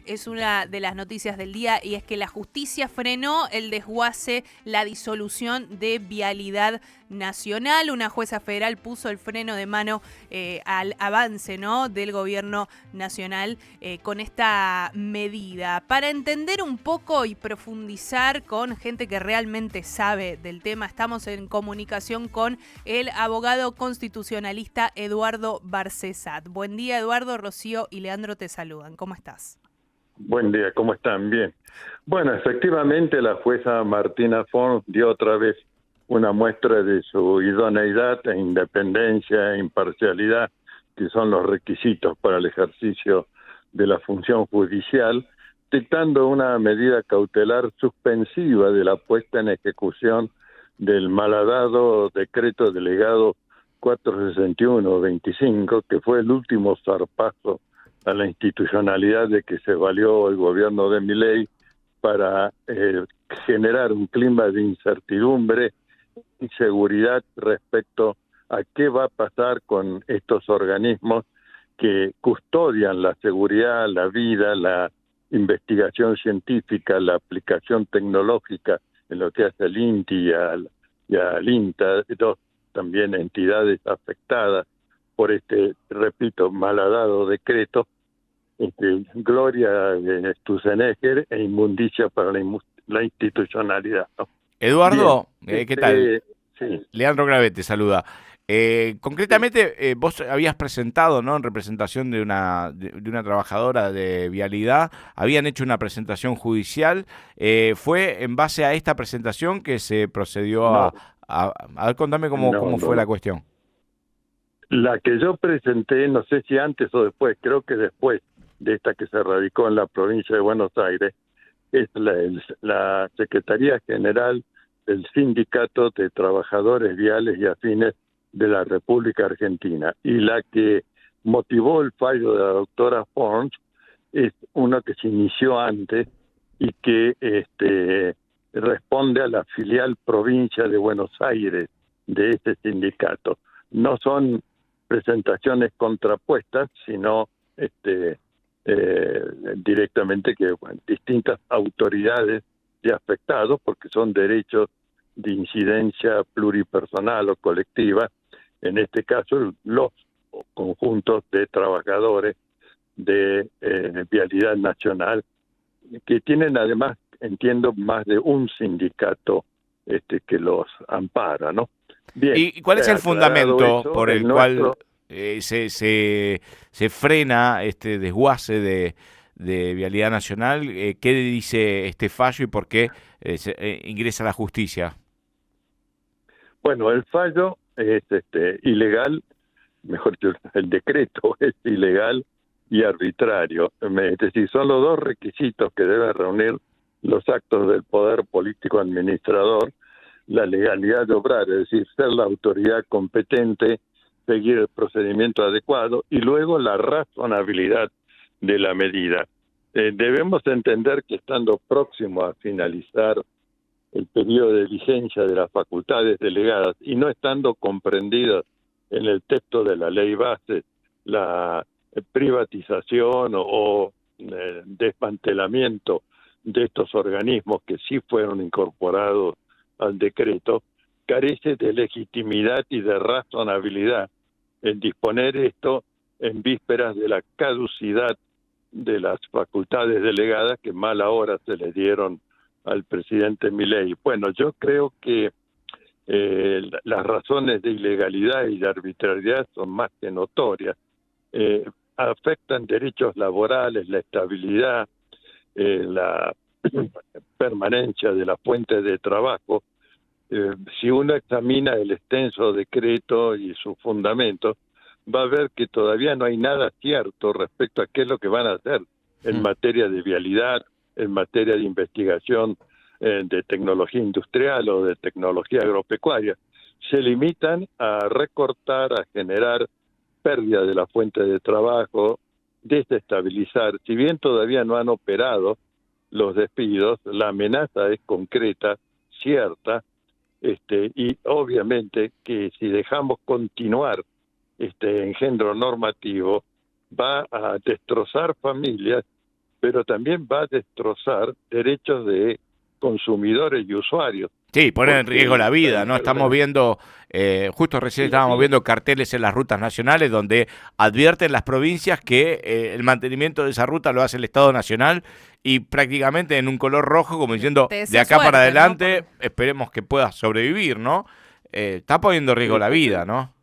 es una de las noticias del día y es que la justicia frenó el desguace, la disolución de Vialidad Nacional. Una jueza federal puso el freno de mano al avance, ¿no?, del gobierno nacional con esta medida. Para entender un poco y profundizar con gente que realmente sabe del tema, estamos en comunicación con el abogado constitucionalista Eduardo Barcesat. Buen día, Eduardo. Rocío y Leandro te saludan. ¿Cómo estás? Buen día, ¿cómo están? Bien. Bueno, efectivamente la jueza Martina Font dio otra vez una muestra de su idoneidad e independencia e imparcialidad, que son los requisitos para el ejercicio de la función judicial, dictando una medida cautelar suspensiva de la puesta en ejecución del malhadado decreto delegado 461-25, que fue el último zarpazo a la institucionalidad de que se valió el gobierno de Milei para generar un clima de incertidumbre, inseguridad respecto a qué va a pasar con estos organismos que custodian la seguridad, la vida, la investigación científica, la aplicación tecnológica en lo que hace al INTI y al INTA, dos también entidades afectadas por este, repito, malhadado decreto, gloria de Sturzenegger e inmundicia para la institucionalidad, ¿no? Eduardo, Bien, ¿qué tal? Sí. Leandro Gravet te saluda. Concretamente, vos habías presentado, ¿no?, en representación de una trabajadora de Vialidad, habían hecho una presentación judicial. ¿Fue en base a esta presentación que se procedió No, a ver, contame cómo fue la cuestión? La que yo presenté, no sé si antes o después, creo que después de esta que se radicó en la provincia de Buenos Aires, es la Secretaría General del Sindicato de Trabajadores Viales y Afines de la República Argentina. Y la que motivó el fallo de la doctora Font es una que se inició antes y que responde a la filial provincia de Buenos Aires de este sindicato. No son presentaciones contrapuestas, sino directamente que distintas autoridades de afectados, porque son derechos de incidencia pluripersonal o colectiva, en este caso los conjuntos de trabajadores de Vialidad Nacional, que tienen además, entiendo, más de un sindicato que los ampara, ¿no? Bien. ¿Y cuál es el fundamento eso, por el cual se frena este desguace de Vialidad Nacional? ¿Qué dice este fallo y por qué ingresa a la justicia? Bueno, el fallo es ilegal, mejor que el decreto es ilegal y arbitrario. Es decir, son los dos requisitos que deben reunir los actos del poder político administrador: la legalidad de obrar, es decir, ser la autoridad competente, seguir el procedimiento adecuado, y luego la razonabilidad de la medida. Debemos entender que, estando próximo a finalizar el periodo de vigencia de las facultades delegadas y no estando comprendidas en el texto de la ley base la privatización o desmantelamiento de estos organismos que sí fueron incorporados al decreto, carece de legitimidad y de razonabilidad en disponer esto en vísperas de la caducidad de las facultades delegadas que mala hora se le dieron al presidente Milei. Bueno, yo creo que las razones de ilegalidad y de arbitrariedad son más que notorias. Afectan derechos laborales, la estabilidad, la permanencia de las fuentes de trabajo. Si uno examina el extenso decreto y sus fundamentos, va a ver que todavía no hay nada cierto respecto a qué es lo que van a hacer en materia de vialidad, en materia de investigación de tecnología industrial o de tecnología agropecuaria. Se limitan a recortar, a generar pérdida de la fuente de trabajo, desestabilizar. Si bien todavía no han operado los despidos, la amenaza es concreta, cierta, y obviamente que si dejamos continuar este engendro normativo, va a destrozar familias pero también va a destrozar derechos de consumidores y usuarios. Sí, poner en riesgo la vida, ¿no? Estamos enfermedad, viendo, justo recién la estábamos vida, viendo carteles en las rutas nacionales donde advierten las provincias que el mantenimiento de esa ruta lo hace el Estado Nacional y prácticamente en un color rojo, como diciendo, Te de deseo acá para suerte, ¿no? adelante, esperemos que puedas sobrevivir, ¿no? Está poniendo en riesgo la vida, ¿no?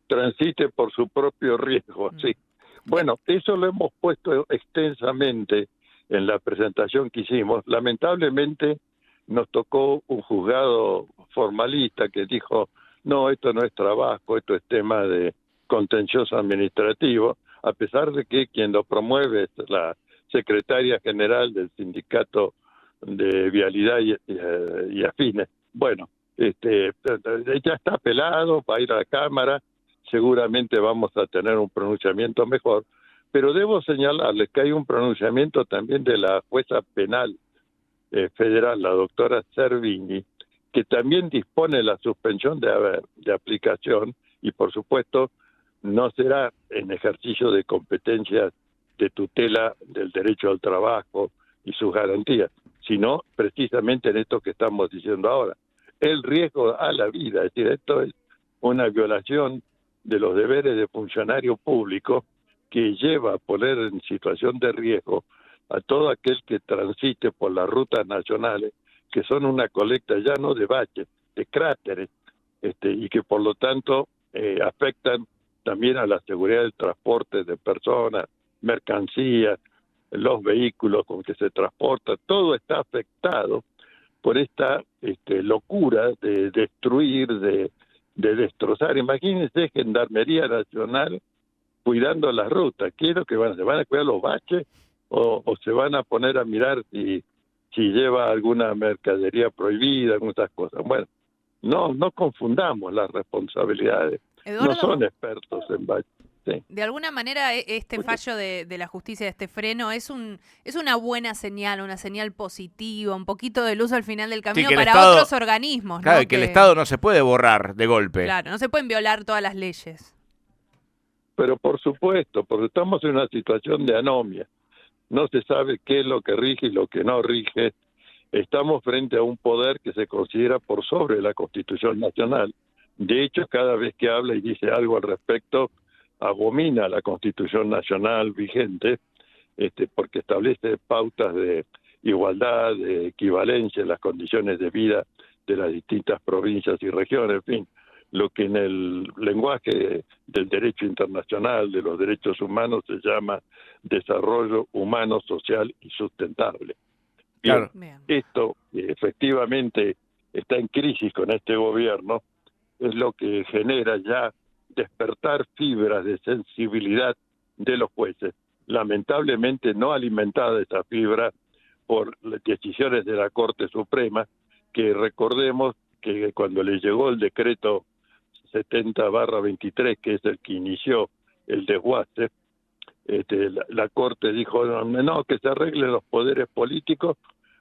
transite por su propio riesgo, sí. Bueno, eso lo hemos puesto extensamente en la presentación que hicimos. Lamentablemente nos tocó un juzgado formalista que dijo, no, esto no es trabajo, esto es tema de contencioso administrativo, a pesar de que quien lo promueve es la secretaria general del sindicato de vialidad y afines. Bueno, ya está apelado, va a ir a la Cámara, seguramente vamos a tener un pronunciamiento mejor, pero debo señalarles que hay un pronunciamiento también de la jueza penal federal, la doctora Servini, que también dispone la suspensión de aplicación y por supuesto no será en ejercicio de competencias de tutela del derecho al trabajo y sus garantías, sino precisamente en esto que estamos diciendo ahora, el riesgo a la vida, es decir, esto es una violación de los deberes de funcionario público que lleva a poner en situación de riesgo a todo aquel que transite por las rutas nacionales, que son una colecta ya no de baches, de cráteres, y que por lo tanto afectan también a la seguridad del transporte de personas, mercancías, los vehículos con que se transporta, todo está afectado por esta locura de destruir, de destrozar. Imagínense Gendarmería Nacional cuidando las rutas. ¿Qué es lo que van a hacer? ¿Van a cuidar los baches o se van a poner a mirar si lleva alguna mercadería prohibida, algunas cosas? Bueno, no confundamos las responsabilidades. Eduardo, No son expertos en baches. Sí. de alguna manera este fallo de la justicia, de este freno, es una buena señal, una señal positiva, un poquito de luz al final del camino Sí, para Estado, otros organismos, claro, ¿no? y que el Estado no se puede borrar de golpe. Claro, no se pueden violar todas las leyes. Pero por supuesto, porque estamos en una situación de anomia. No se sabe qué es lo que rige y lo que no rige. Estamos frente a un poder que se considera por sobre la Constitución Nacional. De hecho, cada vez que habla y dice algo al respecto, abomina la Constitución Nacional vigente, porque establece pautas de igualdad, de equivalencia en las condiciones de vida de las distintas provincias y regiones, en fin, lo que en el lenguaje del derecho internacional, de los derechos humanos, se llama desarrollo humano, social y sustentable. Bien, Claro. esto efectivamente está en crisis con este gobierno, es lo que genera ya despertar fibras de sensibilidad de los jueces, lamentablemente no alimentada esa fibra por las decisiones de la Corte Suprema, que recordemos que cuando le llegó el decreto 70/23, que es el que inició el desguace, la Corte dijo no, que se arreglen los poderes políticos,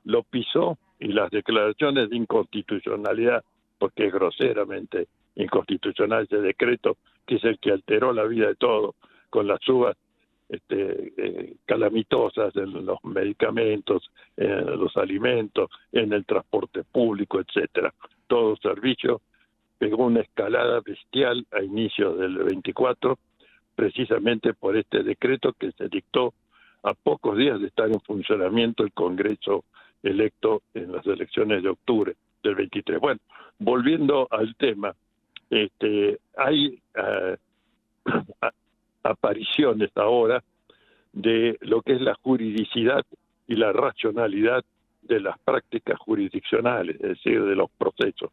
lo pisó y las declaraciones de inconstitucionalidad, porque es groseramente inconstitucional ese decreto, que es el que alteró la vida de todos, con las subas calamitosas en los medicamentos, en los alimentos, en el transporte público, etcétera. Todo servicio pegó una escalada bestial a inicios del 24, precisamente por este decreto que se dictó a pocos días de estar en funcionamiento el Congreso electo en las elecciones de octubre del 23. Bueno, volviendo al tema, hay apariciones ahora de lo que es la juridicidad y la racionalidad de las prácticas jurisdiccionales, es decir, de los procesos.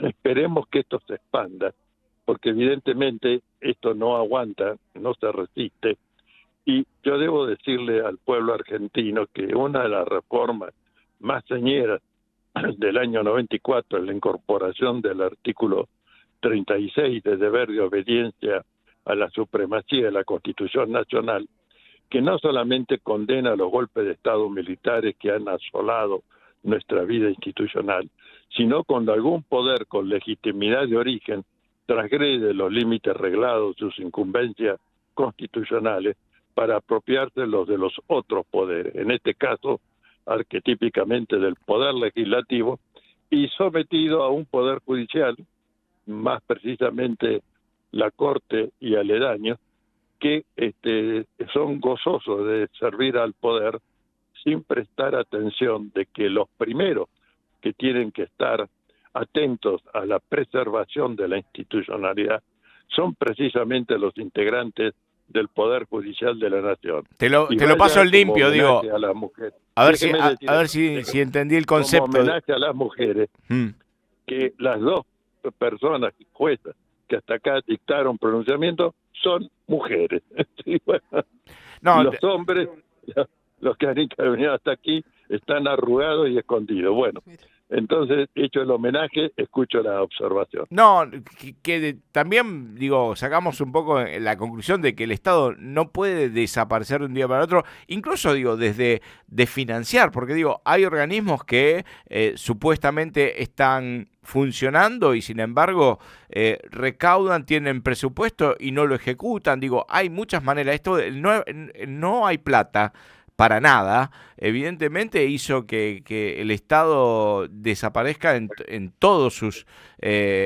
Esperemos que esto se expanda, porque evidentemente esto no aguanta, no se resiste, y yo debo decirle al pueblo argentino que una de las reformas más señeras del año 94, la incorporación del artículo 36 de deber de obediencia a la supremacía de la Constitución Nacional, que no solamente condena los golpes de Estado militares que han asolado nuestra vida institucional, sino cuando algún poder con legitimidad de origen transgrede los límites reglados, sus incumbencias constitucionales, para apropiarse los de los otros poderes, en este caso arquetípicamente del poder legislativo, y sometido a un poder judicial, más precisamente la Corte y aledaños, que son gozosos de servir al poder sin prestar atención de que los primeros que tienen que estar atentos a la preservación de la institucionalidad son precisamente los integrantes del Poder Judicial de la Nación. Te lo paso en limpio, digo. A las mujeres. A ver si entendí el concepto. Como homenaje a las mujeres, que las dos personas juezas que hasta acá dictaron pronunciamiento son mujeres. Sí, bueno. Los hombres, los que han intervenido hasta aquí, están arrugados y escondidos. Bueno, entonces, hecho el homenaje, escucho la observación. No, que también, digo, sacamos un poco la conclusión de que el Estado no puede desaparecer de un día para otro, incluso, digo, desde de financiar, porque, digo, hay organismos que supuestamente están funcionando y, sin embargo, recaudan, tienen presupuesto y no lo ejecutan. Digo, hay muchas maneras. Esto no hay plata para nada, evidentemente hizo que el Estado desaparezca en todos sus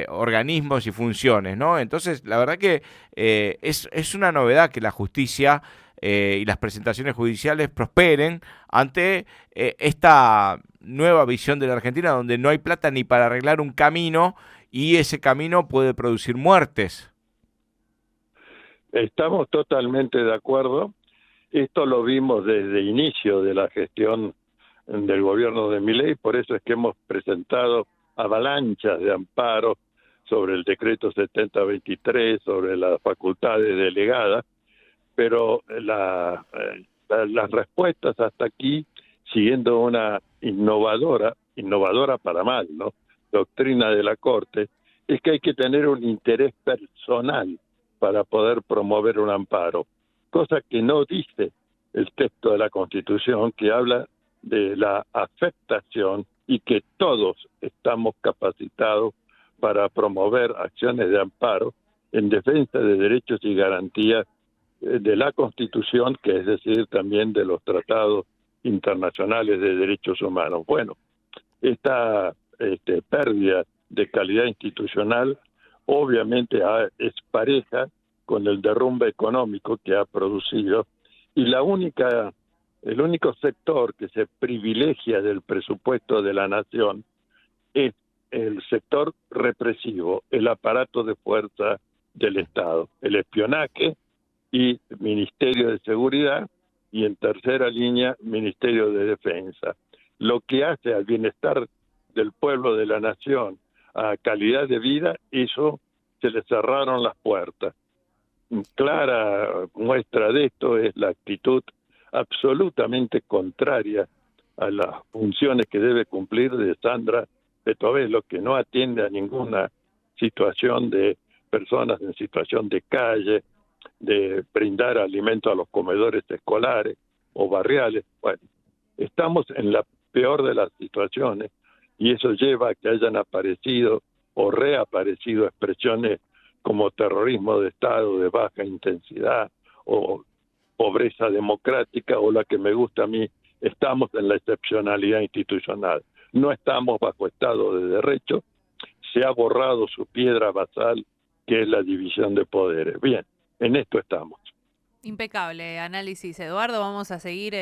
organismos y funciones, ¿no? Entonces, la verdad que es una novedad que la justicia y las presentaciones judiciales prosperen ante esta nueva visión de la Argentina, donde no hay plata ni para arreglar un camino y ese camino puede producir muertes. Estamos totalmente de acuerdo. Esto lo vimos desde el inicio de la gestión del gobierno de Milei, por eso es que hemos presentado avalanchas de amparos sobre el decreto 7023, sobre las facultades delegadas, pero las respuestas hasta aquí, siguiendo una innovadora para mal, ¿no?, doctrina de la Corte, es que hay que tener un interés personal para poder promover un amparo, cosa que no dice el texto de la Constitución, que habla de la afectación y que todos estamos capacitados para promover acciones de amparo en defensa de derechos y garantías de la Constitución, que es decir, también de los tratados internacionales de derechos humanos. Bueno, esta pérdida de calidad institucional obviamente es pareja con el derrumbe económico que ha producido, y el único sector que se privilegia del presupuesto de la nación es el sector represivo, el aparato de fuerza del Estado, el espionaje y Ministerio de Seguridad, y en tercera línea Ministerio de Defensa. Lo que hace al bienestar del pueblo de la nación, a calidad de vida, eso se le cerraron las puertas. Clara muestra de esto es la actitud absolutamente contraria a las funciones que debe cumplir de Sandra Petovelo, que no atiende a ninguna situación de personas en situación de calle, de brindar alimento a los comedores escolares o barriales. Bueno, estamos en la peor de las situaciones y eso lleva a que hayan aparecido o reaparecido expresiones como terrorismo de Estado de baja intensidad o pobreza democrática, o la que me gusta a mí, estamos en la excepcionalidad institucional. No estamos bajo Estado de Derecho, se ha borrado su piedra basal, que es la división de poderes. Bien, en esto estamos. Impecable análisis, Eduardo. Vamos a seguir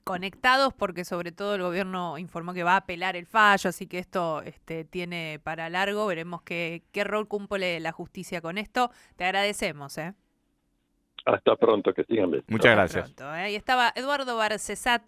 conectados porque sobre todo el gobierno informó que va a apelar el fallo, así que esto tiene para largo. Veremos qué rol cumple la justicia con esto. Te agradecemos. Hasta pronto, que sigan bien. Muchas gracias. Pronto, Ahí estaba Eduardo Barcesat.